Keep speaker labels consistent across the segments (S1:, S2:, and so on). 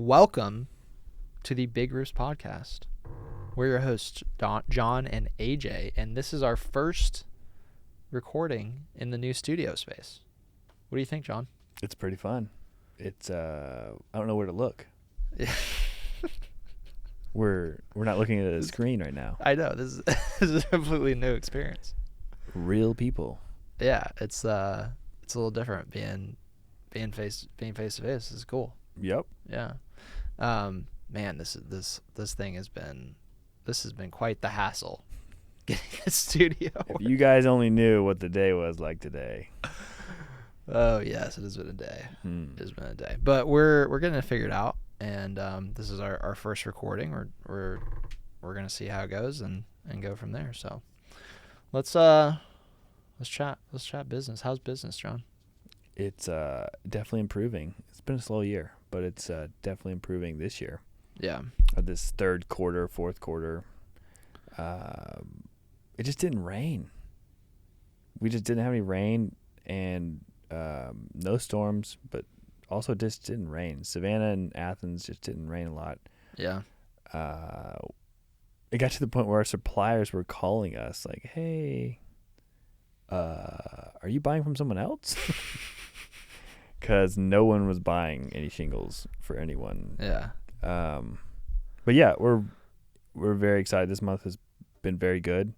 S1: Welcome to the Big Roofs Podcast. We're your hosts, John and AJ, and this is our first recording in the new studio space. What do you think, John?
S2: It's pretty fun. It's I don't know where to look. We're not looking at a screen right now.
S1: I know this is a completely new experience.
S2: Real people.
S1: Yeah, it's a little different being face to face. This is cool.
S2: Yep.
S1: Yeah. Man, this thing has been quite the hassle getting a studio.
S2: If you guys only knew what the day was like today.
S1: Oh yes, it has been a day. It has been a day, but we're gonna figure it out. And this is our first recording. We're gonna see how it goes and go from there. So let's chat business. How's business, John?
S2: It's definitely improving. It's been a slow year, but it's definitely improving this year.
S1: Yeah.
S2: This third quarter, fourth quarter, it just didn't rain. We just didn't have any rain and no storms, but also just didn't rain. Savannah and Athens just didn't rain a lot.
S1: Yeah.
S2: It got to the point where our suppliers were calling us like, "Hey, are you buying from someone else?" Because no one was buying any shingles for anyone.
S1: Yeah.
S2: But yeah, we're very excited. This month has been very good,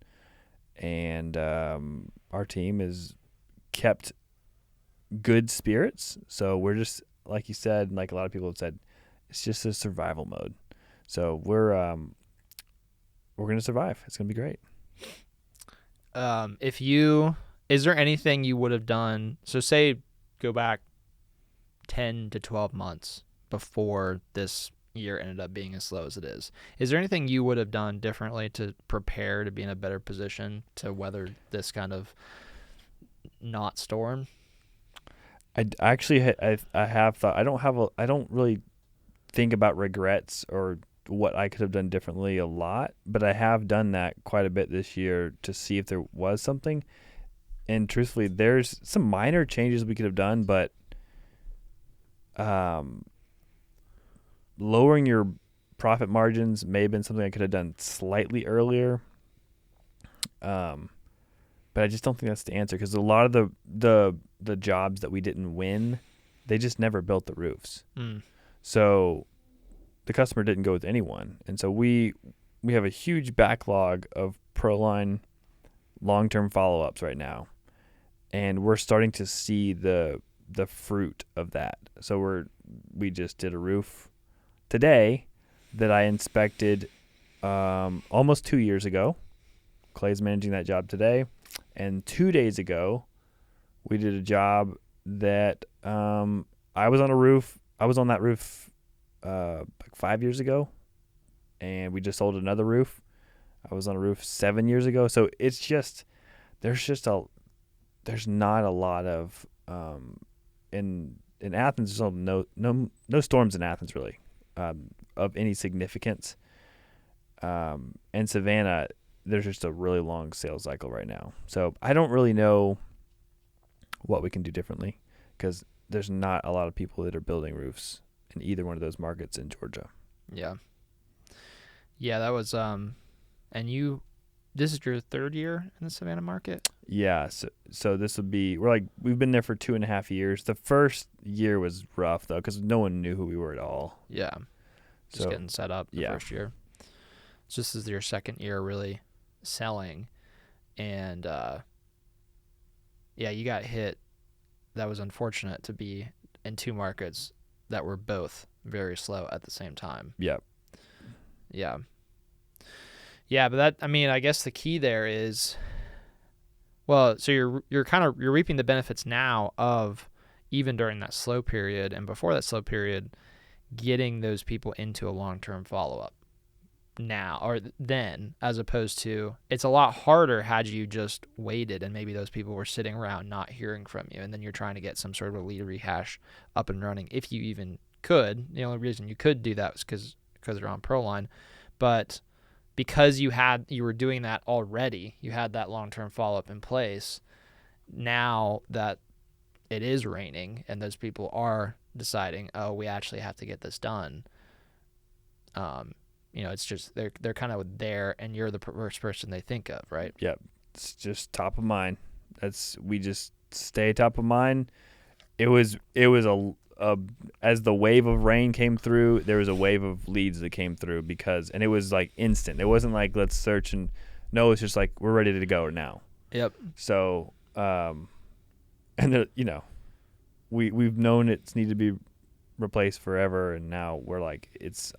S2: and our team has kept good spirits. So we're just, like you said, like a lot of people have said, it's just a survival mode. So we're gonna survive. It's gonna be great.
S1: Is there anything you would have done? So say go back 10 to 12 months before this year ended up being as slow as it is. Is there anything you would have done differently to prepare to be in a better position to weather this kind of not storm?
S2: I have thought. I don't really think about regrets or what I could have done differently a lot, but I have done that quite a bit this year to see if there was something. And truthfully, there's some minor changes we could have done, but lowering your profit margins may have been something I could have done slightly earlier. But I just don't think that's the answer, because a lot of the jobs that we didn't win, they just never built the roofs. So the customer didn't go with anyone. And so we have a huge backlog of ProLine long-term follow-ups right now. And we're starting to see the fruit of that. So we just did a roof today that I inspected almost 2 years ago. Clay's managing that job today. And 2 days ago, we did a job that I was on that roof like 5 years ago, and we just sold another roof. I was on a roof 7 years ago. So it's just there's not a lot of in Athens. There's no storms in Athens really of any significance. And Savannah, there's just a really long sales cycle right now. So I don't really know what we can do differently, because there's not a lot of people that are building roofs in either one of those markets in Georgia.
S1: Yeah. Yeah, that was this is your third year in the Savannah market?
S2: Yeah, so this would be, we've been there for 2.5 years. The first year was rough though, because no one knew who we were at all.
S1: Yeah. Just getting set up the first year. So this is your second year really selling, and you got hit. That was unfortunate to be in two markets that were both very slow at the same time.
S2: Yep.
S1: Yeah. Yeah, but I guess the key there is, well, so you're reaping the benefits now of, even during that slow period and before that slow period, getting those people into a long-term follow-up now or then, as opposed to, it's a lot harder had you just waited and maybe those people were sitting around not hearing from you, and then you're trying to get some sort of a lead rehash up and running, if you even could. The only reason you could do that was because they're on ProLine, but because you were doing that already, you had that long-term follow-up in place. Now that it is raining and those people are deciding, oh, we actually have to get this done. It's just they're kind of there, and you're the first person they think of, right?
S2: Yep. It's just top of mind. We just stay top of mind. It was as the wave of rain came through, there was a wave of leads that came through and it was like instant. It wasn't like let's search no, it's just like we're ready to go now.
S1: Yep.
S2: So, and we've known it's needed to be replaced forever, and now we're like it's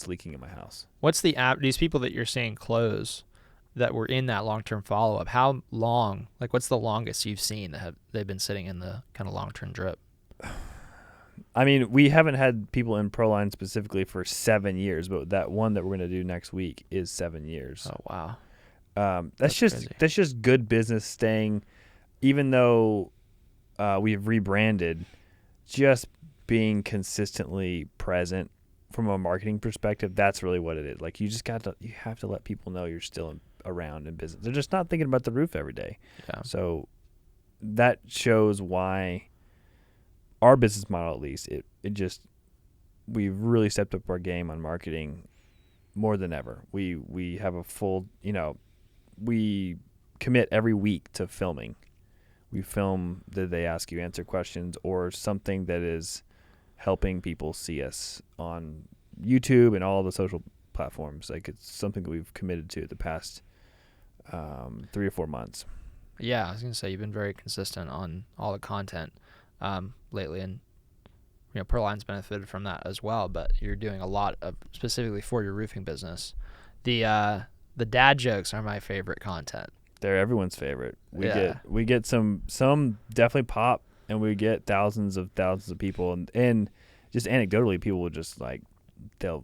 S2: leaking in my house.
S1: What's the app? These people that you're seeing close that were in that long-term follow-up, how long, like what's the longest you've seen that they've been sitting in the kind of long-term drip?
S2: I mean, we haven't had people in ProLine specifically for 7 years, but that one that we're going to do next week is 7 years.
S1: Oh, wow.
S2: That's just good business staying, even though we've rebranded, just being consistently present from a marketing perspective. That's really what it is. Like you have to let people know you're still around in business. They're just not thinking about the roof every day.
S1: Yeah.
S2: So that shows why our business model, at least, we've really stepped up our game on marketing more than ever. We have a full, we commit every week to filming. We film that they ask you answer questions or something that is helping people see us on YouTube and all the social platforms. Like it's something that we've committed to the past 3 or 4 months.
S1: Yeah, I was going to say you've been very consistent on all the content lately, and ProLine's benefited from that as well, but you're doing a lot of specifically for your roofing business. The dad jokes are my favorite content.
S2: They're everyone's favorite. We get some definitely pop, and we get thousands of people, and just anecdotally, people will just like they'll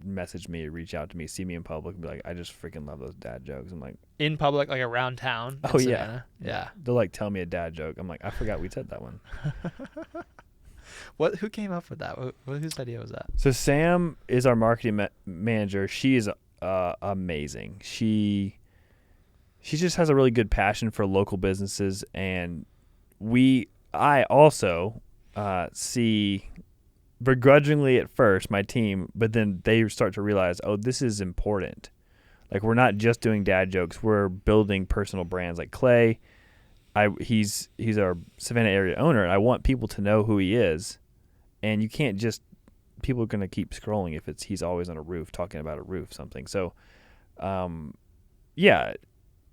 S2: message me, reach out to me, see me in public, and be like, I just freaking love those dad jokes. I'm like,
S1: in public, like around town.
S2: Oh yeah,
S1: Savannah? Yeah.
S2: They'll like tell me a dad joke. I'm like, I forgot we said that one.
S1: Who came up with that? Whose idea was that?
S2: So Sam is our marketing manager. She is amazing. She just has a really good passion for local businesses, and I also see begrudgingly at first my team, but then they start to realize, oh, this is important. Like we're not just doing dad jokes; we're building personal brands. Like Clay, he's our Savannah area owner, and I want people to know who he is. And you can't just people are going to keep scrolling if he's always on a roof talking about a roof something. So, yeah,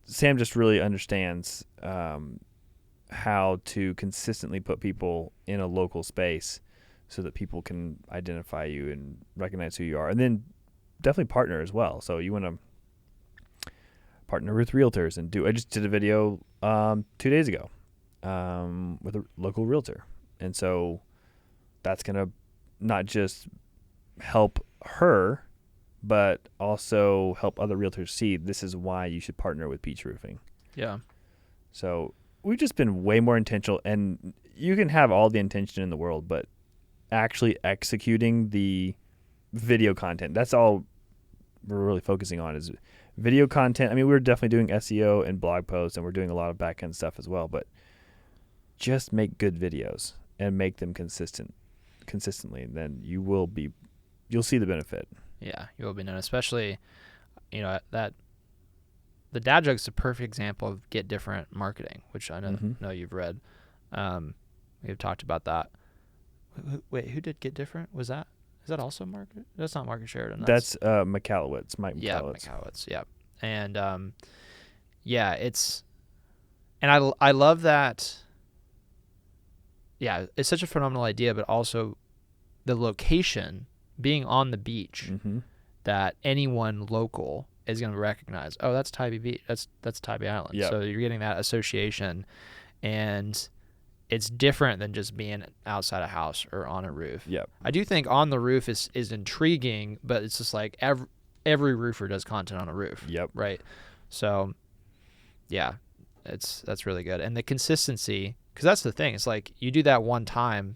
S2: Sam just really understands how to consistently put people in a local space so that people can identify you and recognize who you are, and then definitely partner as well. So you want to partner with realtors and I just did a video 2 days ago with a local realtor, and so that's going to not just help her, but also help other realtors see this is why you should partner with Peach Roofing.
S1: Yeah.
S2: So we've just been way more intentional, and you can have all the intention in the world, but actually executing the video content, that's all we're really focusing on is video content. I mean, we're definitely doing SEO and blog posts, and we're doing a lot of back-end stuff as well, but just make good videos and make them consistently, and then you'll see the benefit.
S1: Yeah, you will be known, especially, that the dad joke's a perfect example of get different marketing, which I know you've read. We've talked about that. Wait, who did Get Different? Is that also market? That's not Market Sheridan.
S2: That's McAllowitz, Mike McAllowitz.
S1: Yeah, McAllowitz, yeah. And, and I love that. Yeah, it's such a phenomenal idea, but also the location being on the beach that anyone local is going to recognize. Oh, that's Tybee Beach. That's Tybee Island.
S2: Yep.
S1: So you're getting that association, and it's different than just being outside a house or on a roof.
S2: Yep.
S1: I do think on the roof is intriguing, but it's just like every roofer does content on a roof.
S2: Yep.
S1: Right. So, yeah, that's really good, and the consistency. Because that's the thing. It's like you do that one time,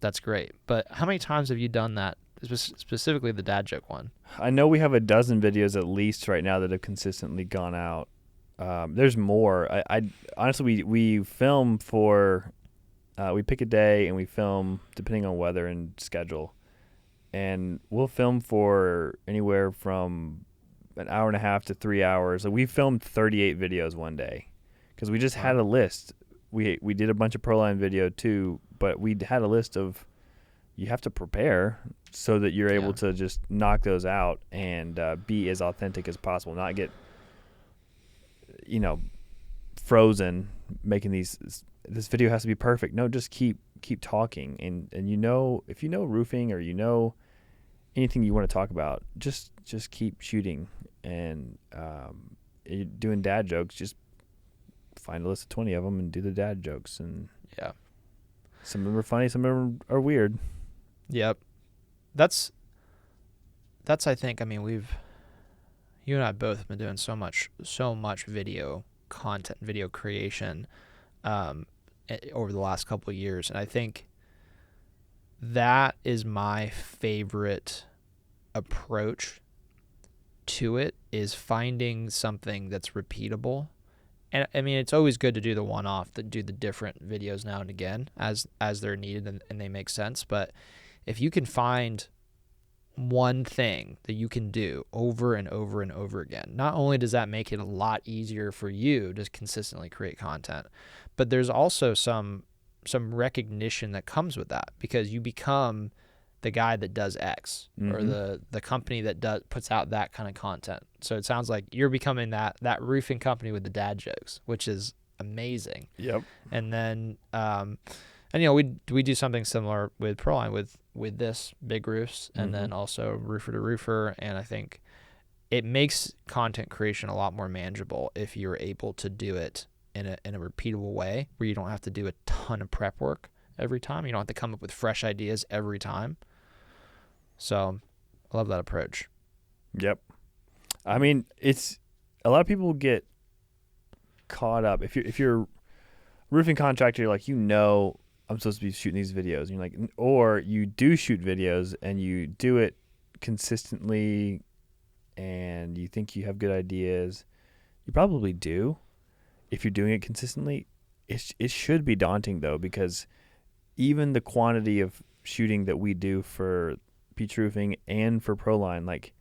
S1: that's great. But how many times have you done that, specifically the dad joke one?
S2: I know we have a dozen videos at least right now that have consistently gone out. There's more. I honestly, we film for We pick a day and we film depending on weather and schedule. And we'll film for anywhere from an hour and a half to 3 hours. So we filmed 38 videos one day because we just had a list. We did a bunch of ProLine video too, but we had a list of you have to prepare so that you're able to just knock those out and be as authentic as possible, not get frozen making this video has to be perfect. No, just keep talking and if you know roofing or anything you want to talk about, just keep shooting. And you're doing dad jokes, just find a list of 20 of them and do the dad jokes. And some of them are funny, some of them are weird.
S1: Yep. That's I think, I mean, you and I both have been doing so much video content, video creation over the last couple of years. And I think that is my favorite approach to it, is finding something that's repeatable. And I mean, it's always good to do the one-off, to do the different videos now and again as they're needed and they make sense. But if you can find one thing that you can do over and over and over again, not only does that make it a lot easier for you to consistently create content, but there's also some recognition that comes with that, because you become the guy that does X, or the company that puts out that kind of content. So it sounds like you're becoming that roofing company with the dad jokes, which is amazing.
S2: Yep.
S1: And then we do something similar with ProLine with this big roofs, and then also roofer to roofer. And I think it makes content creation a lot more manageable if you're able to do it in a repeatable way, where you don't have to do a ton of prep work every time. You don't have to come up with fresh ideas every time. So I love that approach.
S2: Yep. I mean, it's a lot of people get caught up. If you're a roofing contractor, you're like, I'm supposed to be shooting these videos. And you're like, or you do shoot videos and you do it consistently and you think you have good ideas. You probably do. If you're doing it consistently, it should be daunting though, because even the quantity of shooting that we do for Peach Roofing and for ProLine, like,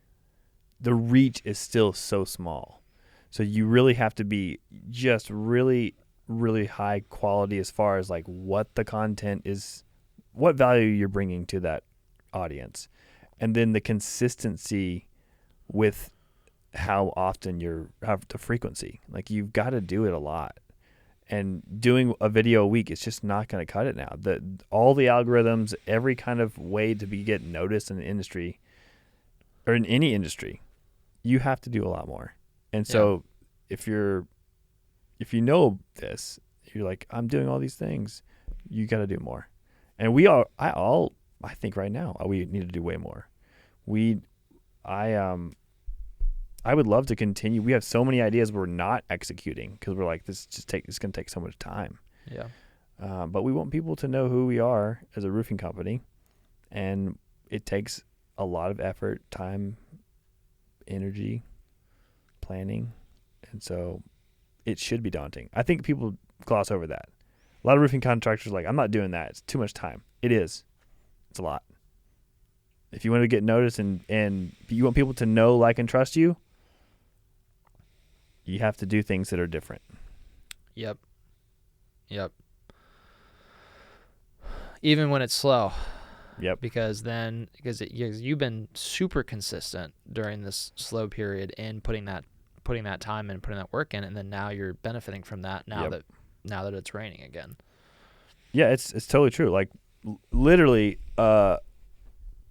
S2: the reach is still so small. So you really have to be just really, really high quality as far as like what the content is, what value you're bringing to that audience. And then the consistency with how often you have the frequency. Like, you've got to do it a lot. And doing a video a week is just not going to cut it now. All the algorithms, every kind of way to get noticed in the industry, or in any industry, you have to do a lot more. And so if you know this, you're like, I'm doing all these things, you got to do more. And I think right now we need to do way more. I would love to continue. We have so many ideas we're not executing because we're like, this is going to take so much time.
S1: Yeah.
S2: But we want people to know who we are as a roofing company, and it takes a lot of effort, time, energy, planning, and so it should be daunting. I think people gloss over that. A lot of roofing contractors are like, I'm not doing that. It's too much time. It is. It's a lot. If you want to get noticed and you want people to know, like, and trust you, you have to do things that are different.
S1: Yep. Even when it's slow.
S2: Yep.
S1: Because you've been super consistent during this slow period in putting that time in, putting that work in, and then now you're benefiting from that now that it's raining again. Yeah,
S2: it's totally true. Like, literally,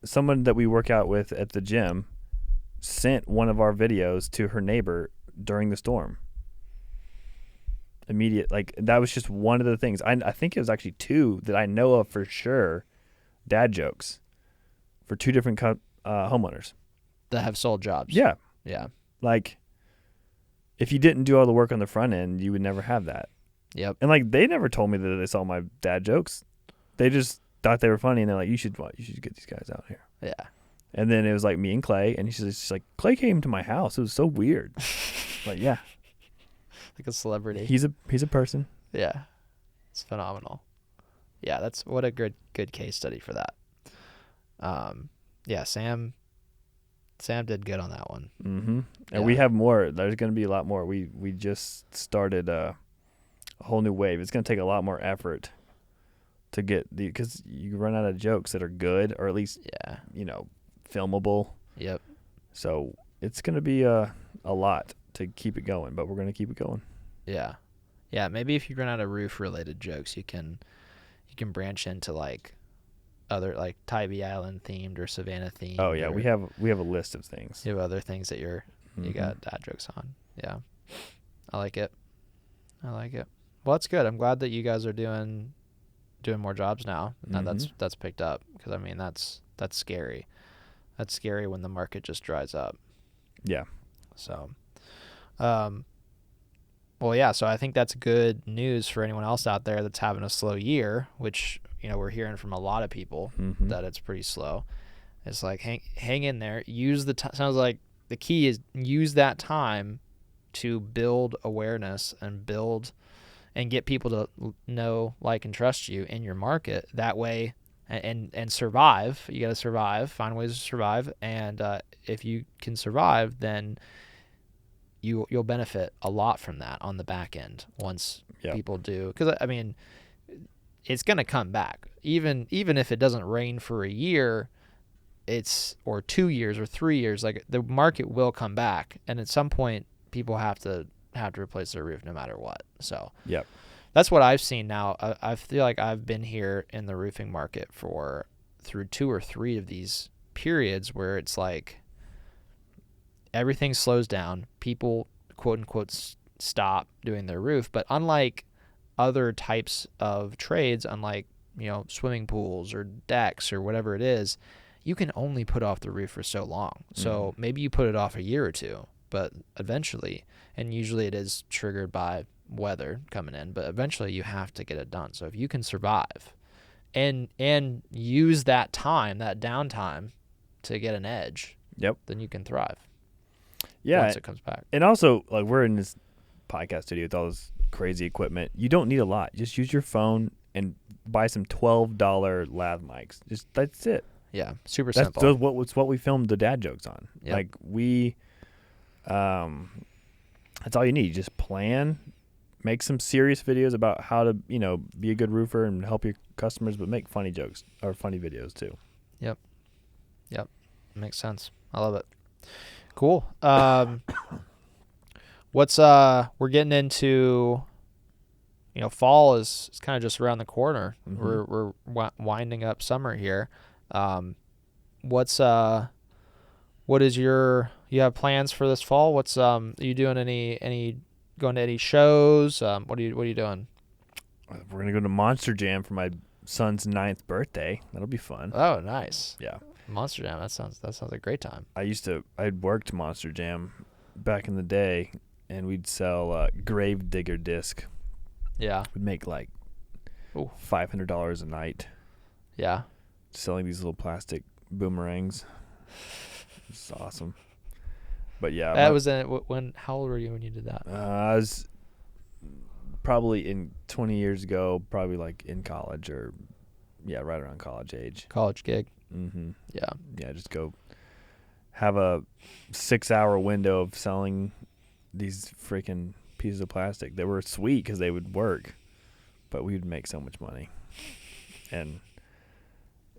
S2: someone that we work out with at the gym sent one of our videos to her neighbor during the storm. That was just one of the things. I think it was actually two that I know of for sure, dad jokes for two different homeowners
S1: that have sold jobs.
S2: Yeah. Like, if you didn't do all the work on the front end, you would never have that.
S1: Yep.
S2: And like, they never told me that they saw my dad jokes. They just thought they were funny, and they're like, you should get these guys out here.
S1: Yeah. And
S2: then it was like me and Clay, and she's like, Clay came to my house. It was so weird. Like, yeah.
S1: Like a celebrity.
S2: He's a person.
S1: Yeah. It's phenomenal. Yeah, that's what a good case study for that. Yeah, Sam did good on that one.
S2: Mm-hmm.
S1: Yeah.
S2: And we have more. There's going to be a lot more. We just started a whole new wave. It's going to take a lot more effort to get because you run out of jokes that are good, or at least filmable.
S1: Yep.
S2: So it's going to be a lot to keep it going, but we're going to keep it going.
S1: Yeah. Yeah, maybe if you run out of roof related jokes, you can branch into like other like Tybee Island themed or Savannah themed.
S2: Oh yeah, we have a list of things.
S1: You have other things that you got dad jokes on. Yeah. I like it. Well, that's good. I'm glad that you guys are doing more jobs now. Now that's picked up, because I mean that's scary. That's scary when the market just dries up.
S2: Yeah.
S1: So, well, yeah. So I think that's good news for anyone else out there that's having a slow year, which we're hearing from a lot of people that it's pretty slow. It's like hang in there. Use the sounds like the key is use that time to build awareness and get people to know, like, and trust you in your market. That way, and survive. You got to survive. Find ways to survive. And if you can survive, then you'll benefit a lot from that on the back end once people do. Because I mean, it's going to come back. Even if it doesn't rain for a year, or 2 years or 3 years, like the market will come back, and at some point people have to replace their roof no matter what. So that's what I've seen now. I feel like I've been here in the roofing market through 2 or 3 of these periods where it's like everything slows down. People, quote unquote, stop doing their roof. But unlike other types of trades, unlike swimming pools or decks or whatever it is, you can only put off the roof for so long. So maybe you put it off a year or two, but eventually, and usually it is triggered by weather coming in, but eventually you have to get it done. So if you can survive and use that time, that downtime, to get an edge, then you can thrive. Once it comes back.
S2: And also, like, we're in this podcast studio with all this crazy equipment. You don't need a lot. Just use your phone and buy some $12 lav mics. That's it.
S1: Yeah, super simple.
S2: That's what we filmed the dad jokes on.
S1: Yep.
S2: Like that's all you need. Just plan, make some serious videos about how to be a good roofer and help your customers, but make funny jokes or funny videos too.
S1: Yep. Makes sense. I love it. Cool. We're getting into, fall is kind of just around the corner. We're winding up summer here. What is you have plans for this fall? Are you doing any going to any shows? What are you doing?
S2: We're going to go to Monster Jam for my son's 9th birthday. That'll be fun.
S1: Oh, nice.
S2: Yeah.
S1: Monster Jam. That sounds like a great time.
S2: I'd worked Monster Jam back in the day, and we'd sell Grave Digger disc.
S1: Yeah.
S2: We'd make like $500 a night.
S1: Yeah.
S2: Selling these little plastic boomerangs. It's awesome. But yeah.
S1: That was how old were you when you did that?
S2: I was probably 20 years ago, probably like in college or right around college age.
S1: College gig.
S2: Mm-hmm.
S1: Yeah.
S2: Yeah, just go have a 6-hour window of selling these freaking pieces of plastic. They were sweet because they would work, but we would make so much money. And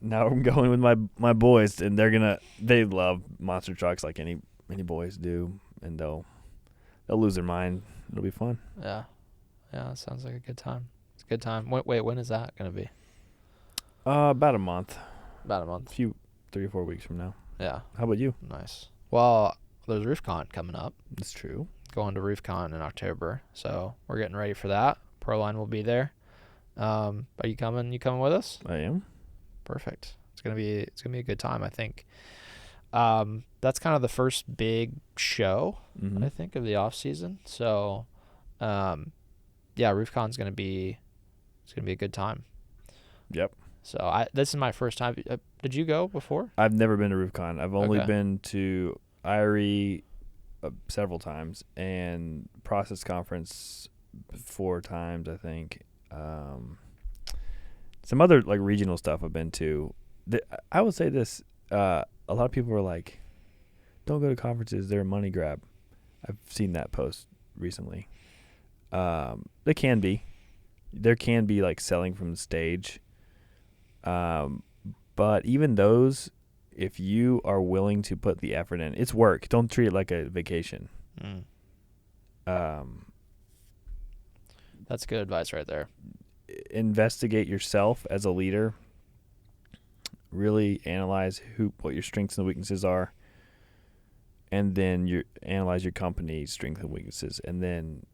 S2: now I'm going with my boys, and they love monster trucks like any boys do, and they'll lose their mind. It'll be fun.
S1: Yeah, that sounds like a good time. It's a good time. Wait, when is that gonna be?
S2: About a month.
S1: About a month.
S2: 3 or 4 weeks from now.
S1: Yeah.
S2: How about you?
S1: Nice. Well, there's RoofCon coming up.
S2: That's true.
S1: Going to RoofCon in October, so we're getting ready for that. ProLine will be there. Are you coming? You coming with us?
S2: I am.
S1: Perfect. It's gonna be a good time, I think. That's kind of the first big show, I think, of the off season. So, RoofCon's gonna be a good time.
S2: Yep.
S1: So this is my first time. Did you go before?
S2: I've never been to RoofCon. I've only been to IRE several times and Process Conference 4 times, I think. Some other like regional stuff I've been to. I would say this. A lot of people are like, "Don't go to conferences; they're a money grab." I've seen that post recently. They can be. There can be like selling from the stage. But even those, if you are willing to put the effort in, it's work. Don't treat it like a vacation.
S1: That's good advice right there.
S2: Investigate yourself as a leader. Really analyze what your strengths and weaknesses are, and then analyze your company's strengths and weaknesses, and then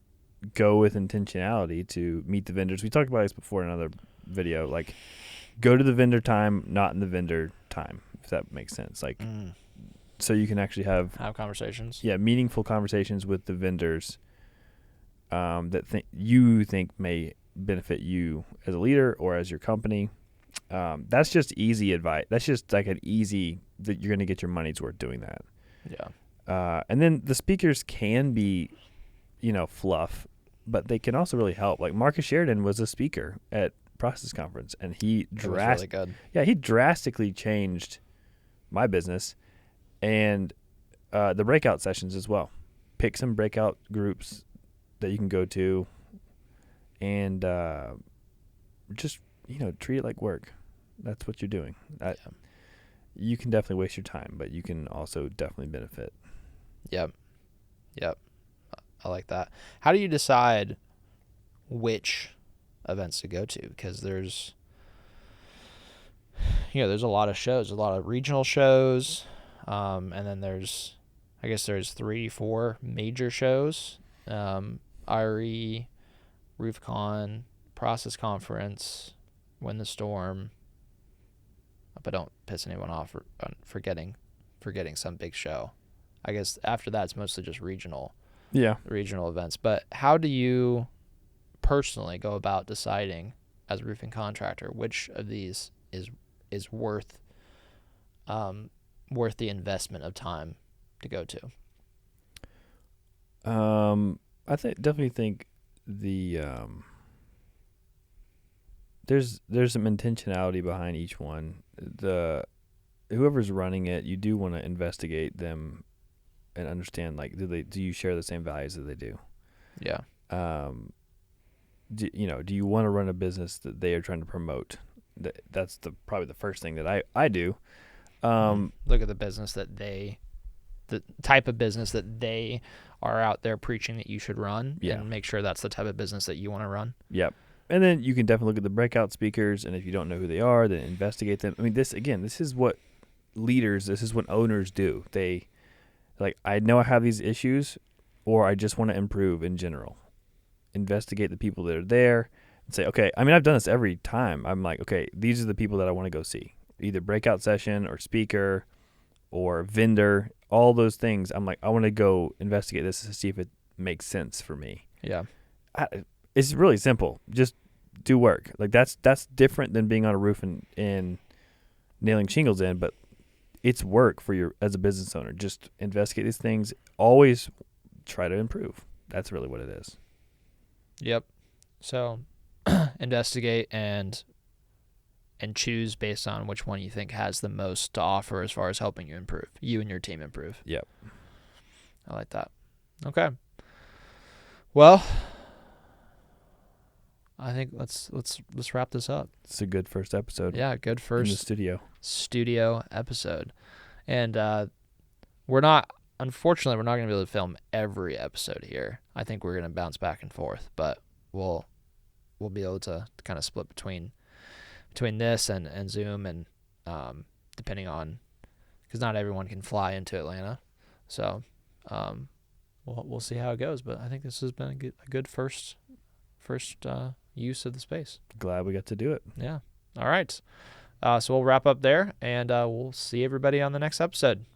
S2: go with intentionality to meet the vendors. We talked about this before in another video. Like, go to the vendor time, not in the vendor time, if that makes sense. Like, so you can actually have
S1: conversations.
S2: Yeah, meaningful conversations with the vendors that you think may benefit you as a leader or as your company. That's just easy advice. That's just like an easy that you're going to get your money's worth doing that.
S1: Yeah.
S2: And then the speakers can be, fluff, but they can also really help. Like Marcus Sheridan was a speaker at Process Conference, and he
S1: really good.
S2: Yeah, he drastically changed my business and the breakout sessions as well. Pick some breakout groups that you can go to, and just treat it like work. That's what you're doing. You can definitely waste your time, but you can also definitely benefit.
S1: Yep. I like that. How do you decide which events to go to? Because there's a lot of shows, a lot of regional shows, and then there's 3-4 major shows, IRE, RoofCon, Process Conference, Win the Storm. But don't piss anyone off on forgetting some big show. I guess after that, it's mostly just regional events. But how do you personally go about deciding, as a roofing contractor, which of these is worth the investment of time to go to?
S2: I definitely think the there's some intentionality behind each one. Whoever's running it, you do want to investigate them and understand, like, do you share the same values that they do?
S1: Yeah.
S2: Do you want to run a business that they are trying to promote? That's probably the first thing that I do.
S1: Look at the business the type of business that they are out there preaching that you should run, and make sure that's the type of business that you want to run.
S2: Yep. And then you can definitely look at the breakout speakers, and if you don't know who they are, then investigate them. I mean, this is what owners do. They, like, I know I have these issues, or I just want to improve in general. Investigate the people that are there and say, okay, I mean, I've done this every time. I'm like, okay, these are the people that I want to go see. Either breakout session or speaker or vendor, all those things. I'm like, I want to go investigate this to see if it makes sense for me.
S1: Yeah.
S2: It's really simple. Just do work. Like, that's different than being on a roof and nailing shingles in, but it's work for you as a business owner. Just investigate these things. Always try to improve. That's really what it is.
S1: Yep. So investigate and choose based on which one you think has the most to offer as far as helping you improve, you and your team improve.
S2: Yep.
S1: I like that. Okay. Well, I think let's wrap this up.
S2: It's a good first episode.
S1: Yeah, good first
S2: in the
S1: studio episode. And we're not going to be able to film every episode here. I think we're going to bounce back and forth, but we'll be able to kind of split between this and Zoom, and depending on, because not everyone can fly into Atlanta. So we'll see how it goes, but I think this has been a good first use of the space.
S2: Glad we got to do it.
S1: Yeah. All right. So we'll wrap up there, and we'll see everybody on the next episode.